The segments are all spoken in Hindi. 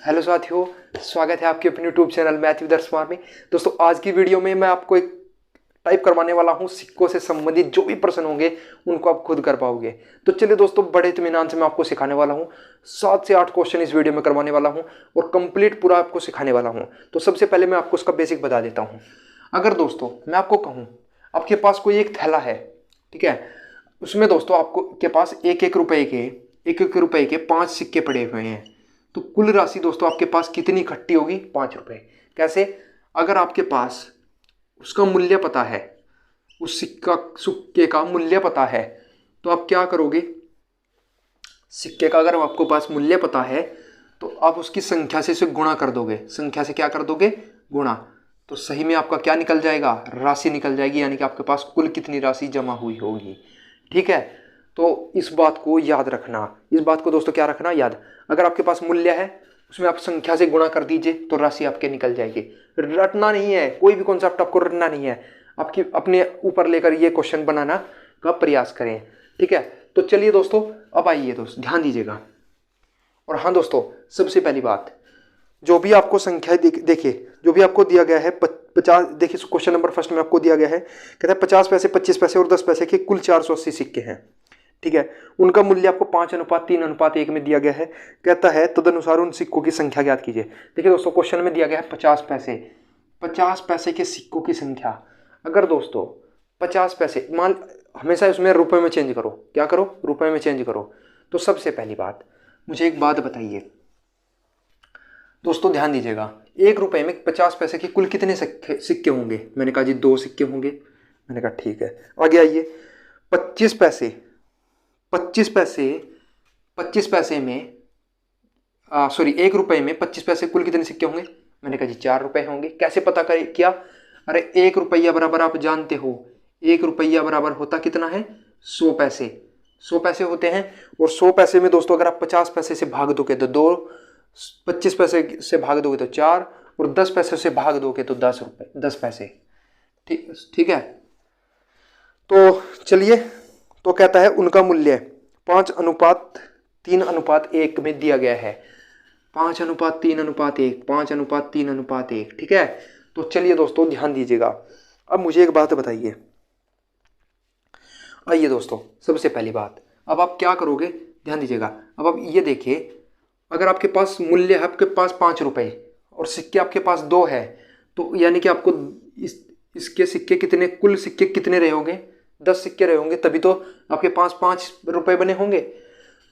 हेलो साथियों, स्वागत है आपके अपने यूट्यूब चैनल मैथ विद अर्समान में। दोस्तों, आज की वीडियो में मैं आपको एक टाइप करवाने वाला हूं। सिक्कों से संबंधित जो भी प्रश्न होंगे उनको आप खुद कर पाओगे। तो चलिए दोस्तों, बड़े इत्मीनान से मैं आपको सिखाने वाला हूं। 7 से 8 क्वेश्चन इस वीडियो में करवाने वाला हूं और कंप्लीट पूरा आपको सिखाने वाला हूं। तो सबसे पहले मैं आपको उसका बेसिक बता देता हूँ। अगर दोस्तों मैं आपको कहूँ, आपके पास कोई एक थैला है, ठीक है, उसमें दोस्तों आपको के पास एक एक रुपए के 5 सिक्के पड़े हुए हैं। तो कुल राशि दोस्तों आपके पास कितनी इकट्ठी होगी? 5 रुपए। कैसे? अगर आपके पास उसका मूल्य पता है, उस सिक्के का मूल्य पता है, तो आप क्या करोगे? सिक्के का अगर आपको पास मूल्य पता है तो आप उसकी संख्या से इसे गुणा कर दोगे। संख्या से क्या कर दोगे? गुणा। तो सही में आपका क्या निकल जाएगा? राशि निकल जाएगी, यानी कि आपके पास कुल कितनी राशि जमा हुई होगी। ठीक है, तो इस बात को याद रखना। इस बात को दोस्तों क्या रखना? याद। अगर आपके पास मूल्य है, उसमें आप संख्या से गुणा कर दीजिए तो राशि आपके निकल जाएगी। रटना नहीं है, कोई भी कॉन्सेप्ट आपको रटना नहीं है। आपकी अपने ऊपर लेकर ये क्वेश्चन बनाना का प्रयास करें। ठीक है, तो चलिए दोस्तों, अब आइए दोस्त, ध्यान दीजिएगा। और हाँ दोस्तों, सबसे पहली बात, जो भी आपको संख्या देखिए, जो भी आपको दिया गया है 50, देखिए क्वेश्चन नंबर फर्स्ट में आपको दिया गया है, कहता है 50 पैसे, 25 पैसे और 10 पैसे के कुल 480 सिक्के हैं। ठीक है, उनका मूल्य आपको 5:3:1 में दिया गया है। कहता है तदनुसार उन सिक्कों की संख्या ज्ञात कीजिए। देखिए दोस्तों, क्वेश्चन में दिया गया है 50 पैसे। 50 पैसे के सिक्कों की संख्या, अगर दोस्तों 50 पैसे मान, हमेशा उसमें रुपए में चेंज करो। क्या करो? रुपए में चेंज करो। तो सबसे पहली बात, मुझे एक बात बताइए दोस्तों, ध्यान दीजिएगा। 1 रुपए में 50 पैसे के कुल कितने सिक्के होंगे? मैंने कहा जी 2 सिक्के होंगे। मैंने कहा ठीक है, आगे आइए। 25 पैसे, 25 पैसे में सॉरी 1 रुपए में 25 पैसे कुल कितने सिक्के होंगे? मैंने कहा जी 4 रुपए होंगे। कैसे पता करें? क्या? अरे 1 रुपया बराबर, आप जानते हो 1 रुपया बराबर होता कितना है? 100 पैसे। 100 पैसे होते हैं। और 100 पैसे में दोस्तों अगर आप 50 पैसे से भाग दोगे तो 2, 25 पैसे से भाग दोगे तो 4, और 10 पैसे से भाग दोगे तो 10 रुपए, 10 पैसे। ठीक है, तो चलिए, तो कहता है उनका मूल्य 5:3:1 में दिया गया है। 5:3:1, 5:3:1। ठीक है, तो चलिए दोस्तों ध्यान दीजिएगा। अब मुझे एक बात बताइए। आइए दोस्तों, सबसे पहली बात, अब आप क्या करोगे? ध्यान दीजिएगा। अब आप ये देखिए, अगर आपके पास मूल्य है, आपके पास 5 रुपए और सिक्के आपके पास 2 है, तो यानी कि आपको इसके सिक्के कितने, कुल सिक्के कितने रहे होंगे? 10 सिक्के रहे होंगे, तभी तो आपके पास 5 रुपए बने होंगे।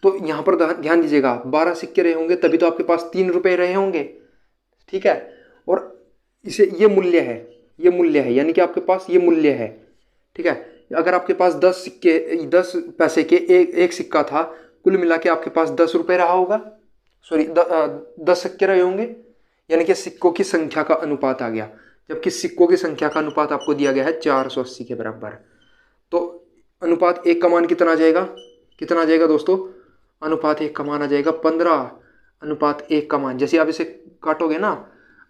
तो यहाँ पर ध्यान दीजिएगा, 12 सिक्के रहे होंगे, तभी तो आपके पास 3 रुपए रहे होंगे। ठीक है, और इसे ये मूल्य है, यानी कि आपके पास ये मूल्य है। ठीक है, अगर आपके पास 10 पैसे के एक सिक्का था, कुल मिला के आपके पास 10 रुपए रहा होगा, सॉरी 10 सिक्के रहे होंगे, यानी कि सिक्कों की संख्या का अनुपात आ गया। जबकि सिक्कों की संख्या का अनुपात आपको दिया गया है 480 के बराबर। तो अनुपात 1 का मान कितना आ जाएगा? कितना आ जाएगा दोस्तों? अनुपात 1 का मान आ जाएगा 15। अनुपात 1 का मान, जैसे आप इसे काटोगे ना,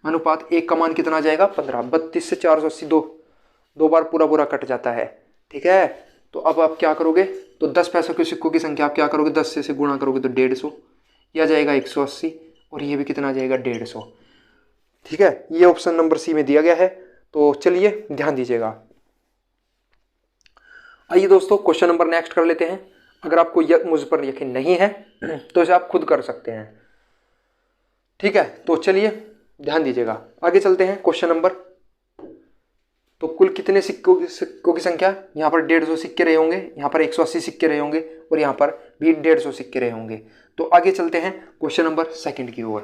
अनुपात 1 का मान कितना आ जाएगा? 15। 32 से 480 दो बार पूरा पूरा कट जाता है। ठीक है, तो अब आप क्या करोगे? तो 10 पैसों के सिक्कों की संख्या आप क्या करोगे? 10 से गुणा करोगे तो 150, यह आ जाएगा 180, और ये भी कितना आ जाएगा? 150। ठीक है, ये ऑप्शन नंबर सी में दिया गया है। तो चलिए ध्यान दीजिएगा। आइए दोस्तों, क्वेश्चन नंबर नेक्स्ट कर लेते हैं। अगर आपको मुझ पर यकीन नहीं है तो इसे आप खुद कर सकते हैं। ठीक है, तो चलिए ध्यान दीजिएगा, आगे चलते हैं। क्वेश्चन नंबर, तो कुल कितने सिक्कों की संख्या? यहाँ पर 150 सिक्के रहे होंगे, यहाँ पर 180 सिक्के रहे होंगे, और यहाँ पर भी 150 सिक्के रहे होंगे। तो आगे चलते हैं क्वेश्चन नंबर सेकंड की ओर।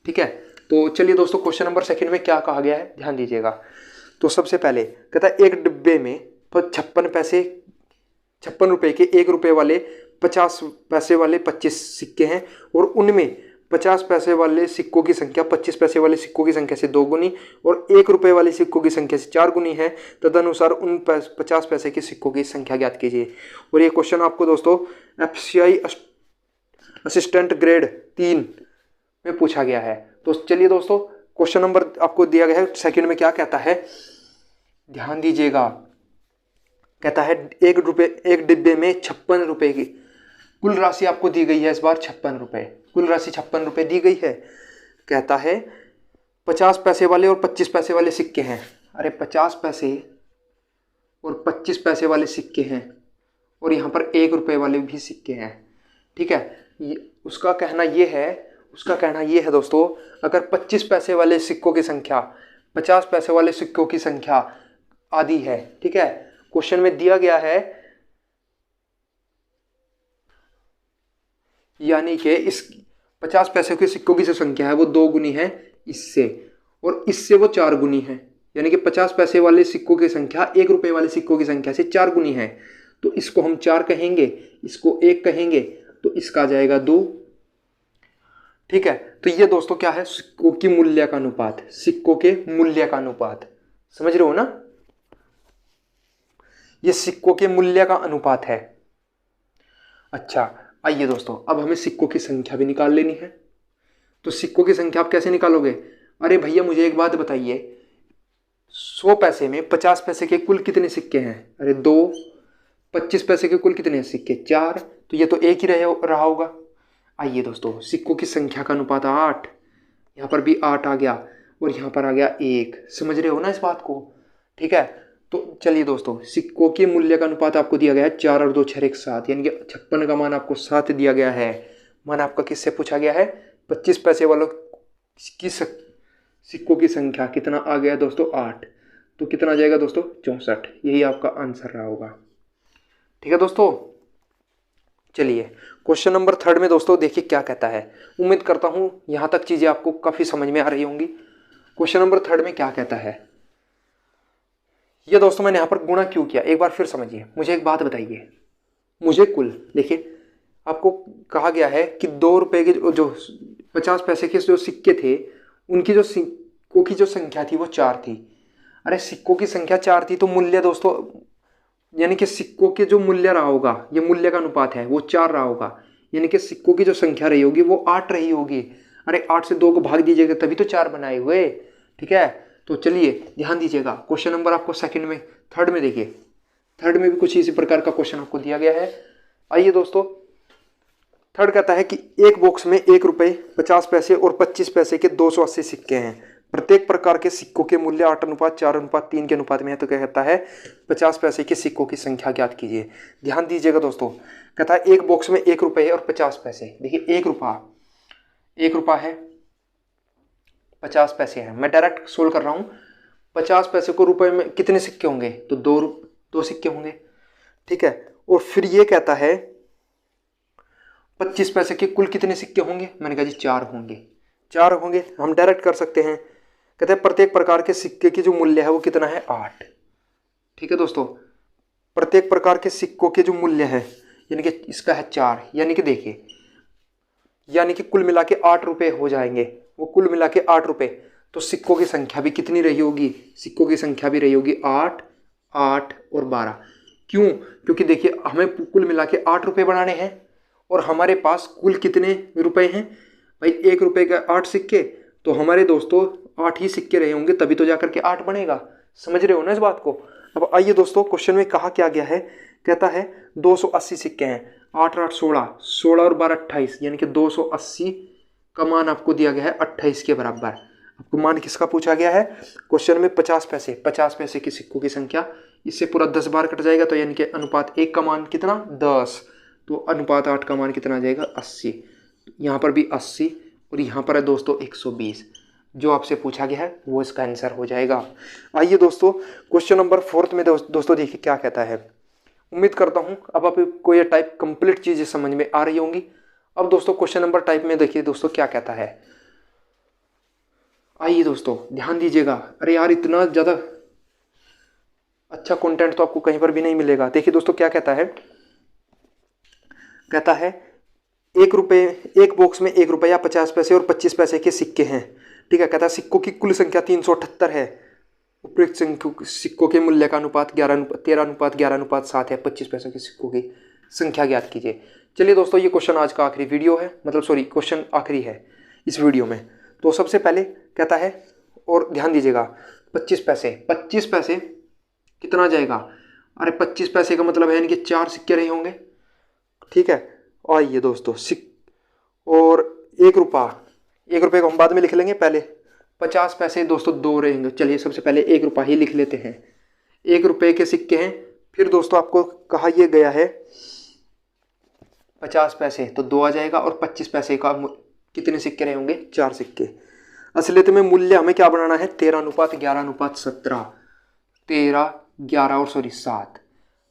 ठीक है, तो चलिए दोस्तों, क्वेश्चन नंबर सेकंड में क्या कहा गया है, ध्यान दीजिएगा। तो सबसे पहले कहता है एक डिब्बे में 56 रुपए के 1 रुपए वाले, 50 पैसे वाले 25 सिक्के हैं, और उनमें 50 पैसे वाले सिक्कों की संख्या 25 पैसे वाले सिक्कों की संख्या से 2 गुनी और 1 रुपए वाले सिक्कों की संख्या से 4 गुनी है। तदनुसार उन 50 पैसे के सिक्कों की संख्या ज्ञात कीजिए। और ये क्वेश्चन आपको दोस्तों FCI असिस्टेंट ग्रेड 3 में पूछा गया है। तो चलिए दोस्तों, क्वेश्चन नंबर आपको दिया गया है सेकंड में, क्या कहता है, ध्यान दीजिएगा। कहता है एक डिब्बे में 56 रुपए की कुल राशि आपको दी गई है। इस बार 56 रुपए, कुल राशि 56 रुपए दी गई है। कहता है 50 पैसे वाले और 25 पैसे वाले सिक्के हैं। अरे 50 पैसे और 25 पैसे वाले सिक्के हैं और यहाँ पर 1 रुपये वाले भी सिक्के हैं। ठीक है, उसका कहना ये है दोस्तों, अगर 25 पैसे वाले सिक्कों की संख्या 50 पैसे वाले सिक्कों की संख्या आधी है, ठीक है, क्वेश्चन में दिया गया है, यानी कि इस 50 पैसे के सिक्कों की जो संख्या है वो 2 गुनी है इससे, और इससे वो 4 गुनी है, यानी कि 50 पैसे वाले सिक्कों की संख्या 1 रुपये वाले सिक्कों की संख्या से 4 गुनी है। तो इसको हम 4 कहेंगे, इसको 1 कहेंगे, तो इसका आ जाएगा 2। ठीक है, तो ये दोस्तों क्या है, सिक्कों की मूल्य का अनुपात, सिक्कों के मूल्य का अनुपात, समझ रहे हो ना, ये सिक्कों के मूल्य का अनुपात है। अच्छा, आइए दोस्तों, अब हमें सिक्कों की संख्या भी निकाल लेनी है। तो सिक्कों की संख्या आप कैसे निकालोगे? अरे भैया मुझे एक बात बताइए, 100 पैसे में 50 पैसे के कुल कितने सिक्के हैं? अरे 2। 25 पैसे के कुल कितने सिक्के? 4। तो ये तो एक ही रहा होगा। आइए दोस्तों, सिक्कों की संख्या का अनुपात 8, यहाँ पर भी 8 आ गया और यहाँ पर आ गया 1। समझ रहे हो ना इस बात को? ठीक है, तो चलिए दोस्तों, सिक्कों के मूल्य का अनुपात आपको दिया गया है 4 और 2 6 1 7, यानी कि 56 का मान आपको 7 दिया गया है। मान आपका किससे पूछा गया है? 25 पैसे वालों की सिक्कों की संख्या कितना आ गया दोस्तों? 8। तो कितना आ जाएगा दोस्तों? 64। यही आपका आंसर रहा होगा। ठीक है दोस्तों, चलिए क्वेश्चन नंबर 3 में दोस्तों देखिए क्या कहता है। उम्मीद करता हूं यहां तक चीजें आपको काफी समझ में आ रही होंगी। क्वेश्चन नंबर 3 में क्या कहता है, ये दोस्तों मैंने यहां पर गुणा क्यों किया एक बार फिर समझिए। मुझे एक बात बताइए, मुझे कुल, देखिए आपको कहा गया है कि 2 रुपए के जो 50 पैसे के जो सिक्के थे उनकी जो सिक्कों की जो संख्या थी वो 4 थी। अरे सिक्कों की संख्या 4 थी तो मूल्य दोस्तों, यानी कि सिक्कों के जो मूल्य रहा होगा, ये मूल्य का अनुपात है, वो 4 रहा होगा, यानी कि सिक्कों की जो संख्या रही होगी वो 8 रही होगी। अरे 8 से 2 को भाग दीजिएगा तभी तो 4 बनाए हुए। ठीक है, तो चलिए ध्यान दीजिएगा, क्वेश्चन नंबर आपको थर्ड में देखिए, थर्ड में भी कुछ इसी प्रकार का क्वेश्चन आपको दिया गया है। आइए दोस्तों, थर्ड कहता है कि एक बॉक्स में 1 रुपये 50 पैसे और 25 पैसे के 280 सिक्के हैं। प्रत्येक प्रकार के सिक्कों के मूल्य 8:4:3 के अनुपात में है। तो क्या कहता है, 50 पैसे के सिक्कों की संख्या ज्ञात कीजिए। ध्यान दीजिएगा दोस्तों, कहता है एक बॉक्स में 1 रुपये और 50 पैसे। देखिए 1 रुपया है, 50 पैसे हैं। मैं डायरेक्ट सोल्व कर रहा हूँ। 50 पैसे को रुपए में कितने सिक्के होंगे? तो 2 सिक्के होंगे। ठीक है, और फिर ये कहता है 25 पैसे के कुल कितने सिक्के होंगे? मैंने कहा जी 4 होंगे। 4 होंगे, हम डायरेक्ट कर सकते हैं। कहते हैं प्रत्येक प्रकार के सिक्के की जो मूल्य है वो कितना है? 8। ठीक है दोस्तों, प्रत्येक प्रकार के सिक्कों के जो मूल्य है, यानी कि इसका है 4, यानी कि देखिए, यानी कि कुल मिला के 8 रुपये हो जाएंगे। वो कुल मिला के 8 रुपये, तो सिक्कों की संख्या भी कितनी रही होगी? सिक्कों की संख्या भी रही होगी 8, 8 और 12। क्यों? क्योंकि देखिए हमें कुल मिला के 8 रुपये बनाने हैं और हमारे पास कुल कितने रुपए हैं भाई? 1 रुपये का 8 सिक्के, तो हमारे दोस्तों 8 ही सिक्के रहे होंगे, तभी तो जाकर के 8 बनेगा। समझ रहे हो ना इस बात को? अब आइए दोस्तों, क्वेश्चन में कहा क्या गया है, कहता है 280 सिक्के हैं। 8 और 8 16, 16 और 12 28, यानी कि 280 का मान आपको दिया गया है 28 के बराबर। आपको मान किसका पूछा गया है? क्वेश्चन में 50 पैसे के सिक्कों की संख्या, इससे पूरा 10 बार कट जाएगा, तो यानी कि अनुपात 1 का मान कितना? 10। तो अनुपात 8 का मान कितना आ जाएगा? 80। यहाँ पर भी 80 और यहाँ पर है दोस्तों 120। जो आपसे पूछा गया है वो इसका आंसर हो जाएगा। आइए दोस्तों, क्वेश्चन नंबर 4 में दोस्तों देखिए क्या कहता है। उम्मीद करता हूँ अब आपको ये टाइप कंप्लीट चीज़ें समझ में आ रही होंगी। अब दोस्तों क्वेश्चन नंबर टाइप में देखिए दोस्तों क्या कहता है। आइए दोस्तों ध्यान दीजिएगा। अरे यार, इतना ज़्यादा अच्छा कंटेंट तो आपको कहीं पर भी नहीं मिलेगा। देखिए दोस्तों क्या कहता है, कहता है 1 रुपये, एक बॉक्स में 1 रुपया 50 पैसे और 25 पैसे के सिक्के हैं। ठीक है, कहता है सिक्कों की कुल संख्या 378 है। उपयुक्त सिक्कों के मूल्य का अनुपात 13:11:7 है। 25 पैसों के सिक्कों की संख्या ज्ञात कीजिए। चलिए दोस्तों, ये क्वेश्चन आज का आखिरी वीडियो है, मतलब सॉरी क्वेश्चन आखिरी है इस वीडियो में। तो सबसे पहले कहता है, और ध्यान दीजिएगा, 25 पैसे कितना जाएगा? अरे 25 पैसे का मतलब है यानी कि 4 सिक्के रहे होंगे। ठीक है, आइए दोस्तों, और 1 1 रुपये को हम बाद में लिख लेंगे, पहले 50 पैसे दोस्तों 2 रहेंगे। चलिए सबसे पहले 1 रुपया ही लिख लेते हैं। 1 रुपये के सिक्के हैं। फिर दोस्तों आपको कहा यह गया है 50 पैसे, तो 2 आ जाएगा। और 25 पैसे का कितने सिक्के रहे होंगे? 4 सिक्के। असलियत में मूल्य हमें क्या बनाना है? 13:11:17। 13, 11 और 7।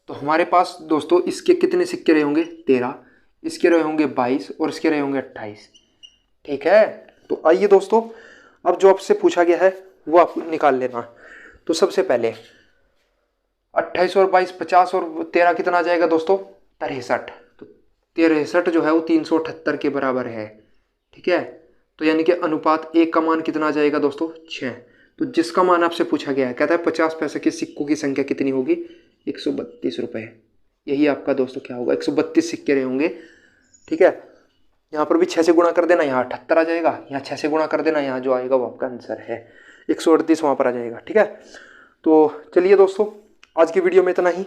तो हमारे पास दोस्तों इसके कितने सिक्के रहे होंगे? 13, इसके रहे होंगे 22 और इसके रहे होंगे 28। ठीक है, तो आइए दोस्तों अब जो आपसे पूछा गया है वो आप निकाल लेना। तो सबसे पहले 28 और 22, 50 और 13 कितना आ जाएगा दोस्तों? 63। तो 63 जो है वो 378 के बराबर है। ठीक है, तो यानी कि अनुपात 1 का मान कितना आ जाएगा दोस्तों? 6। तो जिसका मान आपसे पूछा गया है, कहता है 50 पैसे के सिक्कों की संख्या कितनी होगी? 132 रुपये। यही आपका दोस्तों क्या होगा? 132 सिक्के रहे होंगे। ठीक है, यहाँ पर भी 6 से गुणा कर देना, यहाँ 78 आ जाएगा। यहाँ 6 से गुणा कर देना, यहाँ जो आएगा वो आपका आंसर है 138 वहाँ पर आ जाएगा। ठीक है, तो चलिए दोस्तों आज की वीडियो में इतना ही।